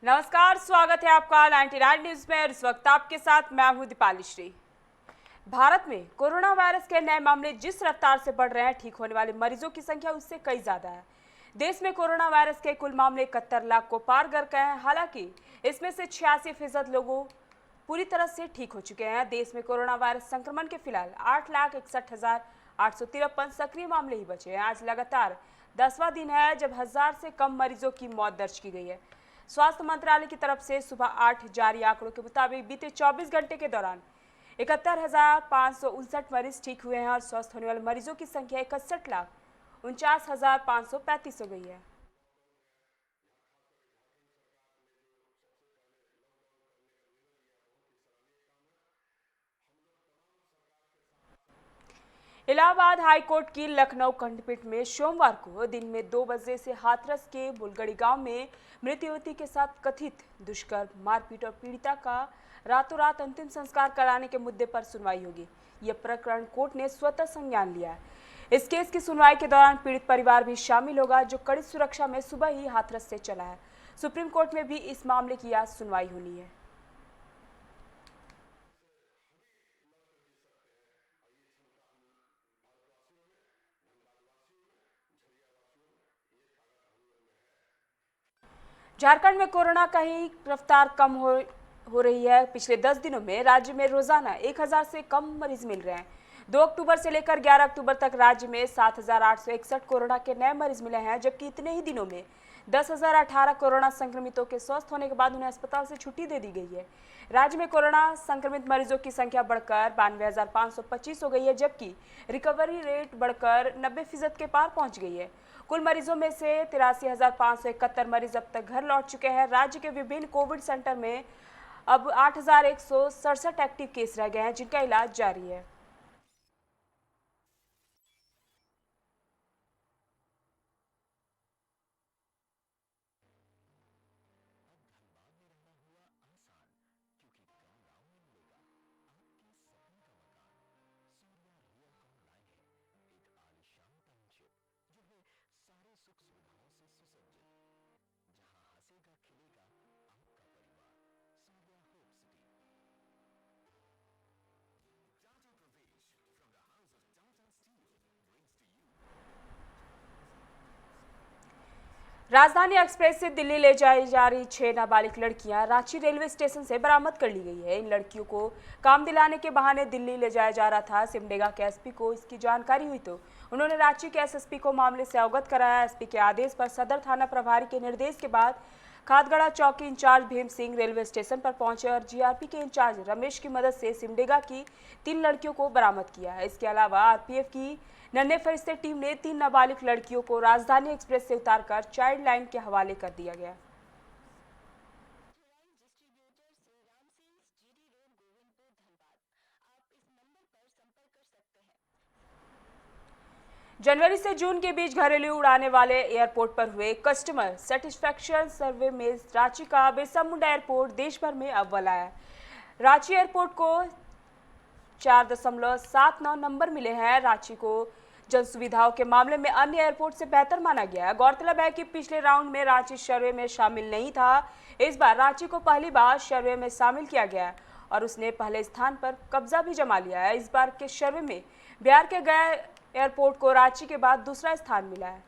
नमस्कार, स्वागत है आपका 99 न्यूज में और इस वक्त आपके साथ मैं हूं दीपाली श्री। भारत में कोरोना वायरस के नए मामले जिस रफ्तार से बढ़ रहे हैं, ठीक होने वाले मरीजों की संख्या उससे कई ज्यादा है। देश में कोरोना वायरस के कुल मामले 71 लाख को पार कर गए हैं। हालांकि इसमें से 86% लोगों पूरी तरह से ठीक हो चुके हैं। देश में कोरोना वायरस संक्रमण के फिलहाल 8,61,853 सक्रिय मामले ही बचे हैं। आज लगातार 10वां दिन है जब 1000 से कम मरीजों की मौत दर्ज की गई है। स्वास्थ्य मंत्रालय की तरफ से सुबह 8 जारी आंकड़ों के मुताबिक बीते 24 घंटे के दौरान 71,559 मरीज ठीक हुए हैं और स्वस्थ होने वाले मरीजों की संख्या 61,49,535 हो गई है। इलाहाबाद हाईकोर्ट की लखनऊ खंडपीठ में सोमवार को दिन में 2 बजे से हाथरस के बुलगड़ी गांव में मृत युवती के साथ कथित दुष्कर्म, मारपीट और पीड़िता का रातों रात अंतिम संस्कार कराने के मुद्दे पर सुनवाई होगी। यह प्रकरण कोर्ट ने स्वतः संज्ञान लिया है। इस केस की सुनवाई के दौरान पीड़ित परिवार भी शामिल होगा, जो कड़ी सुरक्षा में सुबह ही हाथरस से चला है। सुप्रीम कोर्ट में भी इस मामले की आज सुनवाई होनी है। झारखंड में कोरोना का ही रफ्तार कम हो रही है। पिछले 10 दिनों में राज्य में रोजाना 1000 से कम मरीज मिल रहे हैं। 2 अक्टूबर से लेकर 11 अक्टूबर तक राज्य में 7,861 कोरोना के नए मरीज मिले हैं, जबकि इतने ही दिनों में 10,018 कोरोना संक्रमितों के स्वस्थ होने के बाद उन्हें अस्पताल से छुट्टी दे दी गई है। राज्य में कोरोना संक्रमित मरीजों की संख्या बढ़कर 92,525 हो गई है, जबकि रिकवरी रेट बढ़कर 90% के पार पहुंच गई है। कुल मरीजों में से 83,571 मरीज अब तक घर लौट चुके हैं। राज्य के विभिन्न कोविड सेंटर में अब 8,167 एक्टिव केस रह गए हैं, जिनका इलाज जारी है। राजधानी एक्सप्रेस से दिल्ली ले जाई जा रही 6 नाबालिग लड़कियां रांची रेलवे स्टेशन से बरामद कर ली गई है। इन लड़कियों को काम दिलाने के बहाने दिल्ली ले जाया जा रहा था। सिमडेगा के एसपी को इसकी जानकारी हुई तो उन्होंने रांची के एसएसपी को मामले से अवगत कराया। एसपी के आदेश पर सदर थाना प्रभारी के निर्देश के बाद खादगड़ा चौकी incharge Bhim Singh railway station पर पहुंचे और जीआरपी के इंचार्ज रमेश की मदद से सिमडेगा की 3 लड़कियों को बरामद किया है। इसके अलावा आरपीएफ की नन्हे फरिश्ते टीम ने 3 नाबालिग लड़कियों को राजधानी एक्सप्रेस से उतारकर चाइल्ड लाइन के हवाले कर दिया गया। जनवरी से जून के बीच घरेलू उड़ाने वाले एयरपोर्ट पर हुए कस्टमर सेटिस्फैक्शन सर्वे में रांची का बिरसा मुंडा एयरपोर्ट देश भर में अव्वल आया। रांची एयरपोर्ट को 4.79 नंबर मिले हैं। रांची को जन सुविधाओं के मामले में अन्य एयरपोर्ट से बेहतर माना गया है। गौरतलब है कि पिछले राउंड में रांची सर्वे में शामिल नहीं था। इस बार रांची को पहली बार सर्वे में शामिल किया गया है और उसने पहले स्थान पर कब्जा भी जमा लिया है। इस बार के सर्वे में बिहार के गया एयरपोर्ट को रांची के बाद दूसरा स्थान मिला है।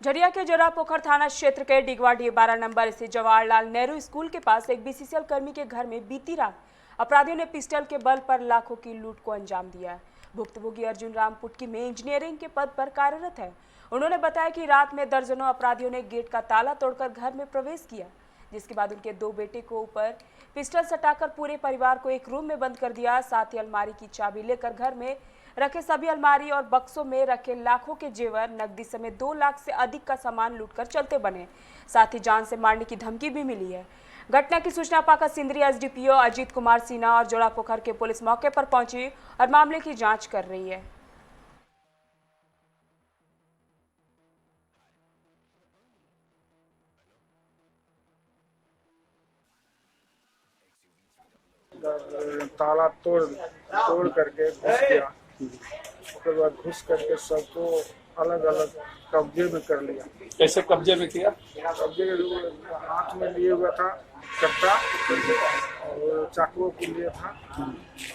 झरिया के जोरापोखर थाना क्षेत्र के डिगवाडी 12 नंबर स्थित जवाहरलाल नेहरू स्कूल के पास एक बीसीसीएल कर्मी के घर में बीती रात अपराधियों ने पिस्टल के बल पर लाखों की लूट को अंजाम दिया है। भुक्तभोगी अर्जुन राम पुटकी में इंजीनियरिंग के पद पर कार्यरत है। उन्होंने बताया कि रात में दर्जनों अपराधियों ने गेट का ताला तोड़कर घर में प्रवेश किया, जिसके बाद उनके 2 बेटे को ऊपर पिस्टल सटाकर पूरे परिवार को एक रूम में बंद कर दिया। साथ ही अलमारी की चाबी लेकर घर में रखे सभी अलमारी और बक्सों में रखे लाखों के जेवर, नकदी समेत 2 लाख से अधिक का सामान लूटकर चलते बने। साथ ही जान से मारने की धमकी भी मिली है। घटना की सूचना पाकर सिंदरी एसडीपीओ अजीत कुमार सिन्हा और जोरापोखर के पुलिस मौके पर पहुंची और मामले की जांच कर रही है। ताला तोड़ करके घुस गया। उसके बाद घुस करके सबको अलग अलग कब्जे में कर लिया। कैसे कब्जे में किया? कब्जे हाथ में लिए हुआ था कट्टा और चाकुओं को लिए था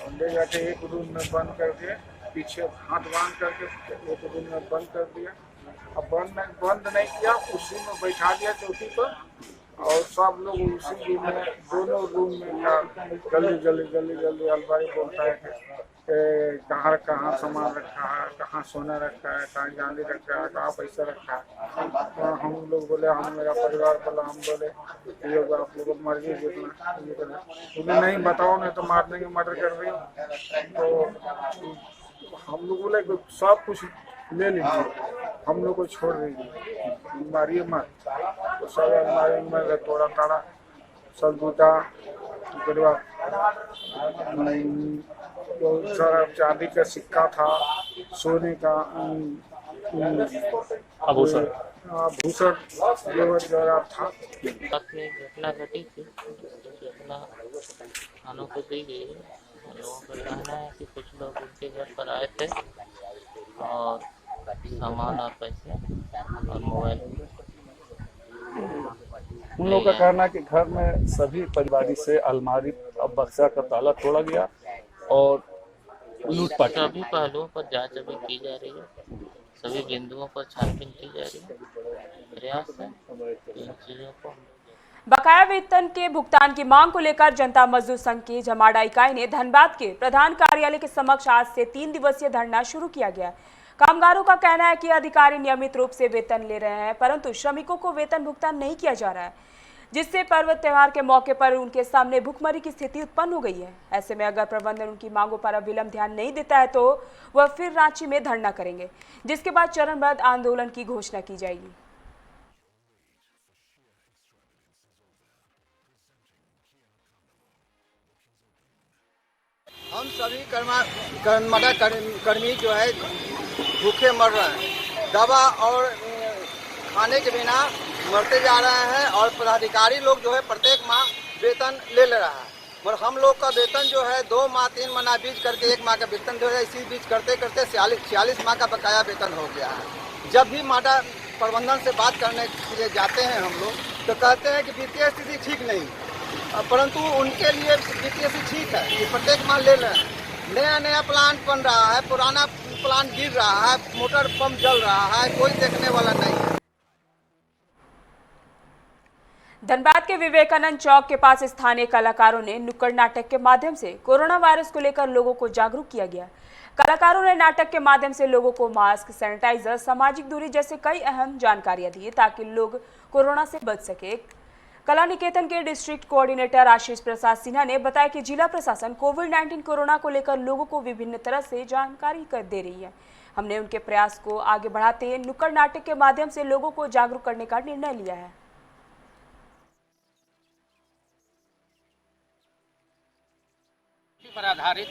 और ले जाके एक रूम में बंद करके पीछे हाथ बांध करके एक रूम में बंद कर दिया। अब बंद नहीं किया, उसी में बैठा दिया चौकी पर और सब लोग उसी रूम में दोनों रूम में गली अलमारी बोलता है कि कहाँ कहाँ सामान रखा है, कहाँ सोना रखा है, कहाँ चांदी रखा है, कहाँ पैसा रखा है। तो हम लोग बोले, हम मेरा परिवार बोला, हम बोले ये लोग आप लोगों को मर्जी जितना ये करना, तुम्हें नहीं बताओ नहीं तो मार देंगे, मर्डर कर रही हो। तो हम लोग बोले सब कुछ ले लीजिए, हम लोग को छोड़ दीजिए, मारिए मत। तो सब अलमारी में तोड़ा ताड़ा सब जूता तो सारा चांदी का सिक्का था, सोने का आभूषण जवाहरात था। रात में घटना घटी थी, सूचना थानों को दी गई है। लोगों का कहना है कि कुछ लोग उनके घर पर आए थे और सामान और पैसे और मोबाइल। उन लोगों का कहना है कि घर में सभी परिवारी से अलमारी और बक्सा का ताला तोड़ा गया और लूटपाट। सभी पहलुओं पर जांच अभी की जा रही है, सभी बिंदुओं पर छानबीन की जा रही है। प्रयास है इन चीजों को। बकाया वेतन के भुगतान की मांग को लेकर जनता मजदूर संघ की जमाड़ा इकाई ने धनबाद के प्रधान कार्यालय के समक्ष आज से 3 दिवसीय धरना शुरू किया गया। कामगारों का कहना है कि अधिकारी नियमित रूप से वेतन ले रहे हैं, परंतु श्रमिकों को वेतन भुगतान नहीं किया जा रहा है, जिससे पर्व त्योहार के मौके पर उनके सामने भुखमरी की स्थिति उत्पन्न हो गई है। ऐसे में अगर प्रबंधन उनकी मांगों पर अब विलंब ध्यान नहीं देता है तो वह फिर रांची में धरना करेंगे, जिसके बाद चरणबद्ध आंदोलन की घोषणा की जाएगी। हम सभी कर्मी जो है भूखे मर रहे हैं, दवा और खाने के बिना मरते जा रहे हैं और पदाधिकारी लोग जो है प्रत्येक माह वेतन ले रहा है, मगर हम लोग का वेतन जो है 2 माह 3 महीना बीच करके 1 माह का वेतन जो है इसी बीच करते करते 46 माह का बकाया वेतन हो गया है। जब भी माडा प्रबंधन से बात करने के लिए जाते हैं हम लोग तो कहते हैं कि वित्तीय स्थिति ठीक नहीं, परंतु उनके लिए वित्तीय स्थिति ठीक है कि प्रत्येक माह ले रहे हैं। नया प्लांट बन रहा है, पुराना प्लांट गिर रहा है, मोटर पंप जल रहा है, कोई देखने वाला नहीं है। धनबाद के विवेकानंद चौक के पास स्थानीय कलाकारों ने नुक्कड़ नाटक के माध्यम से कोरोना वायरस को लेकर लोगों को जागरूक किया गया। कलाकारों ने नाटक के माध्यम से लोगों को मास्क, सैनिटाइजर, सामाजिक दूरी जैसे कई अहम जानकारियां दी ताकि लोग कोरोना से बच सके। कला निकेतन के डिस्ट्रिक्ट कोऑर्डिनेटर आशीष प्रसाद सिन्हा ने बताया कि जिला प्रशासन कोविड-19 कोरोना को लेकर लोगों को विभिन्न तरह से जानकारी दे रही है। हमने उनके प्रयास को आगे बढ़ाते नुक्कड़ नाटक के माध्यम से लोगों को जागरूक करने का निर्णय लिया है। पर आधारित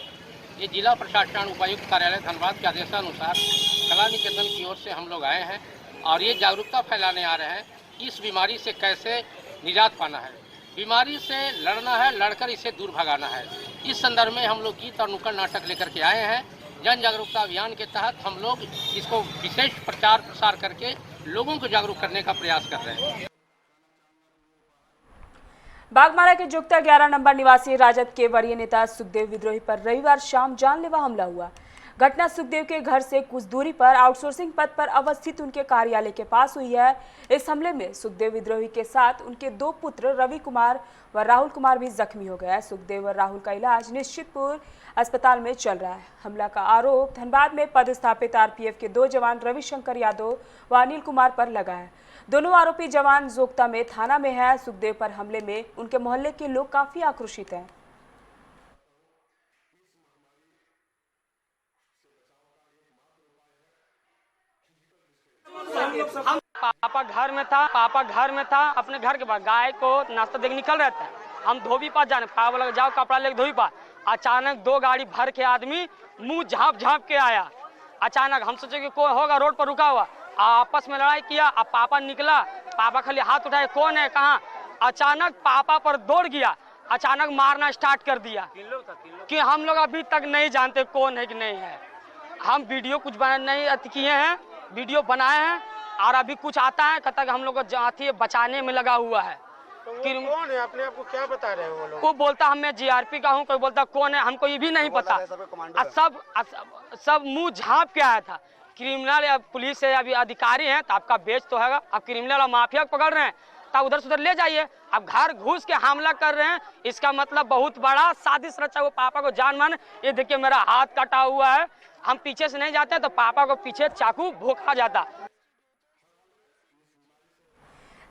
ये जिला प्रशासन उपायुक्त कार्यालय धनबाद के आदेशानुसार कला निकेतन की ओर से हम लोग आए हैं और ये जागरूकता फैलाने आ रहे हैं कि इस बीमारी से कैसे निजात पाना है, बीमारी से लड़ना है, लड़कर इसे दूर भगाना है। इस संदर्भ में हम लोग गीत और नुक्कड़ नाटक लेकर के आए हैं। जन जागरूकता अभियान के तहत हम लोग इसको विशेष प्रचार प्रसार करके लोगों को जागरूक करने का प्रयास कर रहे हैं। बागमारा के जुगता 11 नंबर निवासी राजद के वरीय नेता सुखदेव विद्रोही पर रविवार शाम जानलेवा हमला हुआ। घटना सुखदेव के घर से कुछ दूरी पर आउटसोर्सिंग पद पर अवस्थित उनके कार्यालय के पास हुई है। इस हमले में सुखदेव विद्रोही के साथ उनके 2 पुत्र रवि कुमार व राहुल कुमार भी जख्मी हो गया है। सुखदेव और राहुल का इलाज निश्चितपुर अस्पताल में चल रहा है। हमला का आरोप धनबाद में पदस्थापित आरपीएफ के 2 जवान रविशंकर यादव व अनिल कुमार पर लगा है। दोनों आरोपी जवान जोगता में थाना में है। सुखदेव पर हमले में उनके मोहल्ले के लोग काफी आक्रोशित हैं। पापा घर में था अपने घर के बाद गाय को नाश्ता देकर निकल रहे थे। हम धोबी पास जाने पापा लगे जाओ कपड़ा लेके धोबी पास। अचानक 2 गाड़ी भर के आदमी मुंह झाँप के आया। अचानक हम सोचे कि कोई होगा रोड पर रुका हुआ, आपस में लड़ाई किया। अब पापा निकला, पापा खाली हाथ उठाए, कौन है कहाँ। अचानक पापा पर दौड़ गया। अचानक मारना स्टार्ट कर दिया कि हम लोग अभी तक नहीं जानते कौन है कि नहीं है। हम वीडियो कुछ नहीं किए हैं, वीडियो बनाए हैं और अभी कुछ आता है कहता कि हम लोग को बचाने में लगा हुआ है। तो कौन है? अपने आप को क्या बता रहे हैं वो लोग? वो बोलता मैं जीआरपी का हूँ, कोई बोलता कौन है, हमको ये भी नहीं पता। सब मुंह झाँप के आया था। क्रिमिनल या पुलिस है अभी अधिकारी हैं तो आपका बेच तो हैगा, अब क्रिमिनल और माफिया को पकड़ रहे हैं तब उधर से उधर ले जाइए। अब घर घुस के हमला कर रहे हैं, इसका मतलब बहुत बड़ा साजिश रचा। वो पापा को जान मान, ये देखिए मेरा हाथ कटा हुआ है, हम पीछे से नहीं जाते तो पापा को पीछे चाकू भोंका जाता।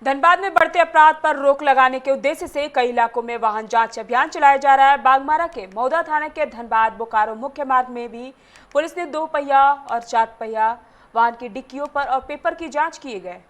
धनबाद में बढ़ते अपराध पर रोक लगाने के उद्देश्य से कई इलाकों में वाहन जांच अभियान चलाया जा रहा है। बागमारा के मौदा थाना के धनबाद बोकारो मुख्य मार्ग में भी पुलिस ने 2 पहिया और 4 पहिया वाहन की डिक्कियों पर और पेपर की जांच किए गए।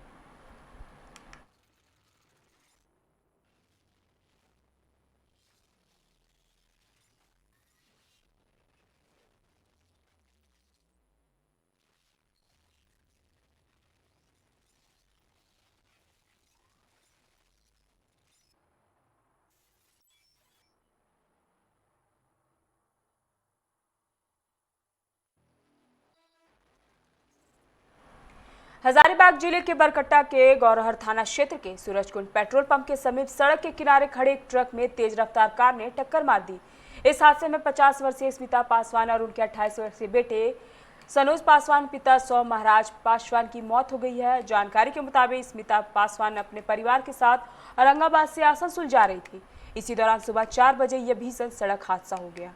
हजारीबाग जिले के बरकट्टा के गौरहर थाना क्षेत्र के सूरजकुंड पेट्रोल पंप के समीप सड़क के किनारे खड़े एक ट्रक में तेज रफ्तार कार ने टक्कर मार दी। इस हादसे में 50 वर्षीय स्मिता पासवान और उनके 28 वर्षीय बेटे सनोज पासवान पिता सौ महाराज पासवान की मौत हो गई है। जानकारी के मुताबिक स्मिता पासवान अपने परिवार के साथ औरंगाबाद से आसनसोल जा रही थी। इसी दौरान सुबह 4 बजे यह भीषण सड़क हादसा हो गया।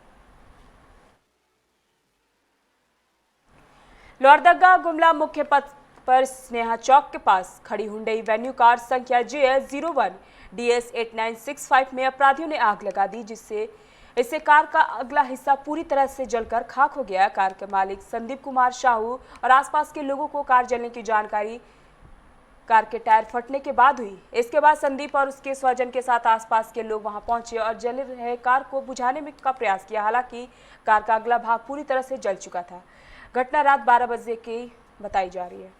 लोहरदगा गुमला मुख्य पथ पर स्नेहा चौक के पास खड़ी हुंडई वेन्यू कार संख्या JS01 DS 8965 में अपराधियों ने आग लगा दी, इससे कार का अगला हिस्सा पूरी तरह से जलकर खाक हो गया। कार के मालिक संदीप कुमार साहू और आसपास के लोगों को कार जलने की जानकारी कार के टायर फटने के बाद हुई। इसके बाद संदीप और उसके स्वजन के साथ आसपास के लोग वहां पहुंचे और जल रहे कार को बुझाने का प्रयास किया। हालांकि कार का अगला भाग पूरी तरह से जल चुका था। घटना रात 12 बजे की बताई जा रही है।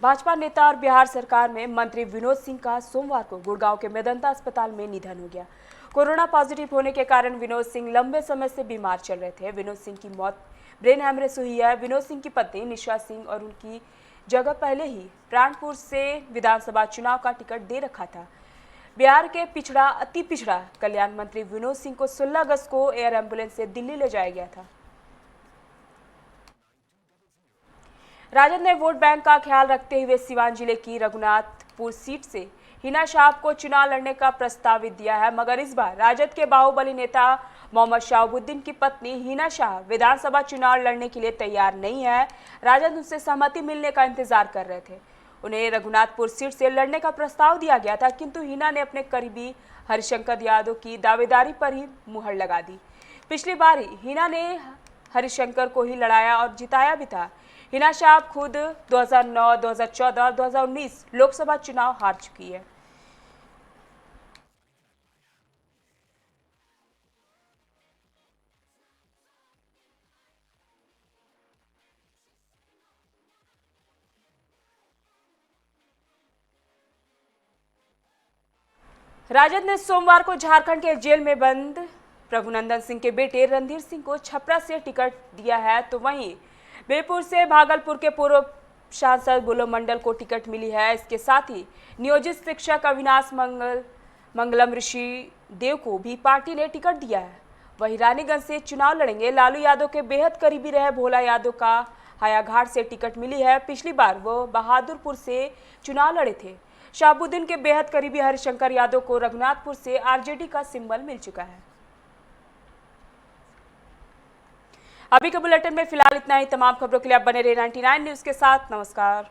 भाजपा नेता और बिहार सरकार में मंत्री विनोद सिंह का सोमवार को गुड़गांव के मेदंता अस्पताल में निधन हो गया। कोरोना पॉजिटिव होने के कारण विनोद सिंह लंबे समय से बीमार चल रहे थे। विनोद सिंह की मौत ब्रेन हैमरेज हुई है। विनोद सिंह की पत्नी निशा सिंह और उनकी जगह पहले ही प्राणपुर से विधानसभा चुनाव का टिकट दे रखा था। बिहार के पिछड़ा अति पिछड़ा कल्याण मंत्री विनोद सिंह को 16 अगस्त को एयर एम्बुलेंस से दिल्ली ले जाया गया था। राजद ने वोट बैंक का ख्याल रखते हुए सिवान जिले की रघुनाथपुर सीट से हिना शाह को चुनाव लड़ने का प्रस्तावित दिया है, मगर इस बार राजद के बाहुबली नेता मोहम्मद शाहबुद्दीन की पत्नी हिना शाह विधानसभा चुनाव लड़ने के लिए तैयार नहीं है। राजद उनसे सहमति मिलने का इंतजार कर रहे थे। उन्हें रघुनाथपुर सीट से लड़ने का प्रस्ताव दिया गया था, किंतु हिना ने अपने करीबी हरिशंकर यादव की दावेदारी पर ही मुहर लगा दी। पिछली बार ही हिना ने हरिशंकर को ही लड़ाया और जिताया भी था। हिना शाह खुद 2009, 2014 और 2019 लोकसभा चुनाव हार चुकी है। राजद ने सोमवार को झारखंड के जेल में बंद प्रभुनंदन सिंह के बेटे रणधीर सिंह को छपरा से टिकट दिया है, तो वहीं बेलपुर से भागलपुर के पूर्व सांसद बुलो मंडल को टिकट मिली है। इसके साथ ही नियोजित शिक्षक अविनाश मंगलम ऋषि देव को भी पार्टी ने टिकट दिया है। वहीं रानीगंज से चुनाव लड़ेंगे लालू यादव के बेहद करीबी रहे भोला यादव का हायाघाट से टिकट मिली है। पिछली बार वो बहादुरपुर से चुनाव लड़े थे। शाहबुद्दीन के बेहद करीबी हरिशंकर यादव को रघुनाथपुर से आरजेडी का सिंबल मिल चुका है। अभी के बुलेटिन में फिलहाल इतना ही। तमाम खबरों के लिए आप बने रहे 99 न्यूज के साथ। नमस्कार।